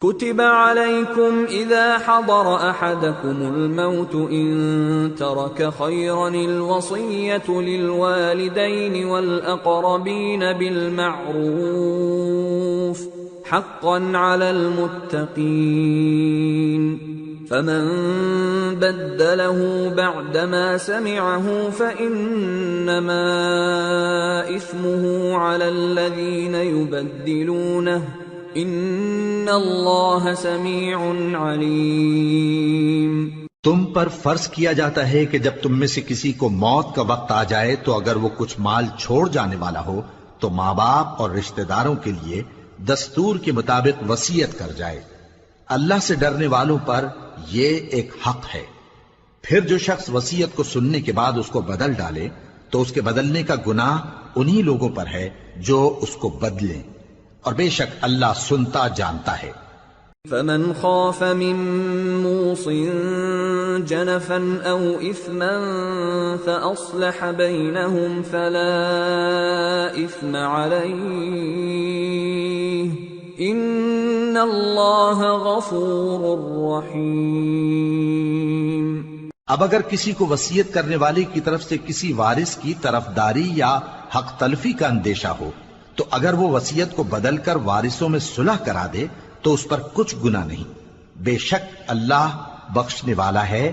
كتب عليكم إذا حضر أحدكم الموت إن ترك خيرا الوصية للوالدين والأقربين بالمعروف حقا على المتقين فمن بدله بعدما سمعه فإنما إثمه على الذين يبدلونه ان اللہ سمیع علیم۔ تم پر فرض کیا جاتا ہے کہ جب تم میں سے کسی کو موت کا وقت آ جائے تو اگر وہ کچھ مال چھوڑ جانے والا ہو تو ماں باپ اور رشتہ داروں کے لیے دستور کے مطابق وصیت کر جائے۔ اللہ سے ڈرنے والوں پر یہ ایک حق ہے۔ پھر جو شخص وصیت کو سننے کے بعد اس کو بدل ڈالے تو اس کے بدلنے کا گناہ انہی لوگوں پر ہے جو اس کو بدلیں، اور بے شک اللہ سنتا جانتا ہے۔ فمن خاف من موص جنفا او اثما فاصلح بینہم فلا اثم علیہ ان اللہ غفور رحیم۔ اب اگر کسی کو وصیت کرنے والے کی طرف سے کسی وارث کی طرفداری یا حق تلفی کا اندیشہ ہو تو اگر وہ وصیت کو بدل کر وارثوں میں صلح کرا دے تو اس پر کچھ گناہ نہیں، بے شک اللہ بخشنے والا ہے،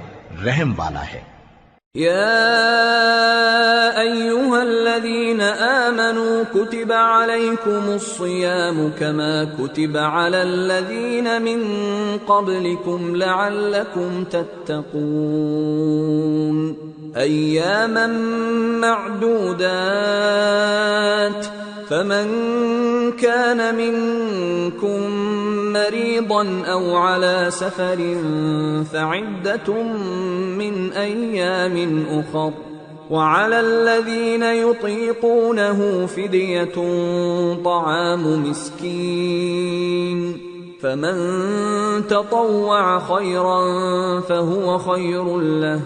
رحم والا ہے۔ یا ایھا الذین آمنوا کتب علیکم الصیام کما کتب علی الذین من قبلکم لعلکم تتقون ایاما معدودات فمن كان منكم مريضا أو على سفر فعدة من أيام أخر وعلى الذين يطيقونه فدية طعام مسكين فمن تطوع خيرا فهو خير له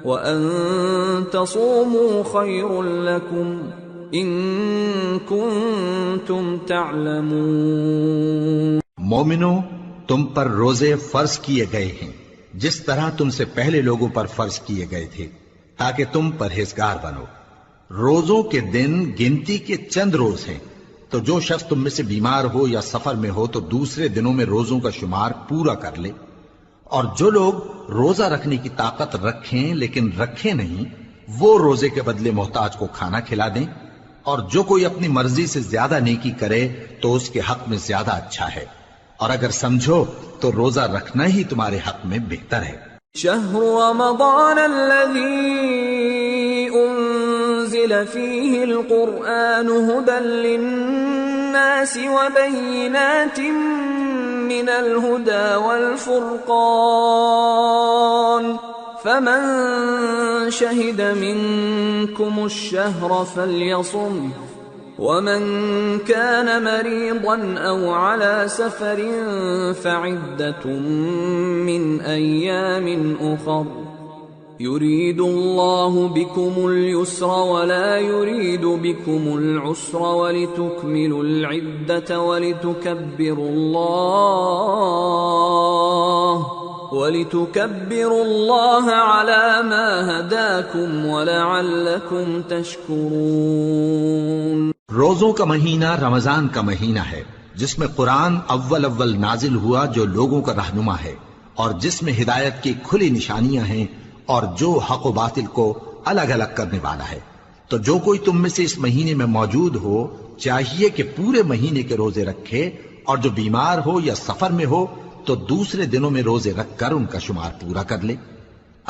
وأن تصوموا خير لكم ان کنتم تعلمون۔ مومنو، تم پر روزے فرض کیے گئے ہیں جس طرح تم سے پہلے لوگوں پر فرض کیے گئے تھے تاکہ تم پرہیزگار بنو۔ روزوں کے دن گنتی کے چند روز ہیں، تو جو شخص تم میں سے بیمار ہو یا سفر میں ہو تو دوسرے دنوں میں روزوں کا شمار پورا کر لے، اور جو لوگ روزہ رکھنے کی طاقت رکھیں لیکن رکھیں نہیں وہ روزے کے بدلے محتاج کو کھانا کھلا دیں، اور جو کوئی اپنی مرضی سے زیادہ نیکی کرے تو اس کے حق میں زیادہ اچھا ہے، اور اگر سمجھو تو روزہ رکھنا ہی تمہارے حق میں بہتر ہے۔ شہر رمضان الذی انزل فیہ القرآن ھدی للناس وبینات من الھدی والفرقان فمن شهد منكم الشهر فليصم ومن كان مريضا أو على سفر فعدة من أيام أخر يريد الله بكم اليسر ولا يريد بكم العسر ولتكملوا العدة ولتكبروا الله على ما هداكم ولعلكم تشكرون۔ روزوں کا مہینہ رمضان کا مہینہ ہے جس میں قرآن اول نازل ہوا جو لوگوں کا رہنما ہے اور جس میں ہدایت کی کھلی نشانیاں ہیں اور جو حق و باطل کو الگ الگ کرنے والا ہے۔ تو جو کوئی تم میں سے اس مہینے میں موجود ہو چاہیے کہ پورے مہینے کے روزے رکھے، اور جو بیمار ہو یا سفر میں ہو تو دوسرے دنوں میں روزے رکھ کر ان کا شمار پورا کر لے۔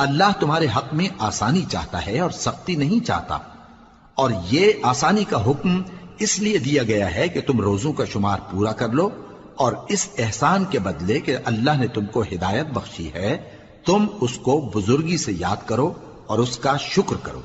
اللہ تمہارے حق میں آسانی چاہتا ہے اور سختی نہیں چاہتا، اور یہ آسانی کا حکم اس لیے دیا گیا ہے کہ تم روزوں کا شمار پورا کر لو، اور اس احسان کے بدلے کہ اللہ نے تم کو ہدایت بخشی ہے تم اس کو بزرگی سے یاد کرو اور اس کا شکر کرو۔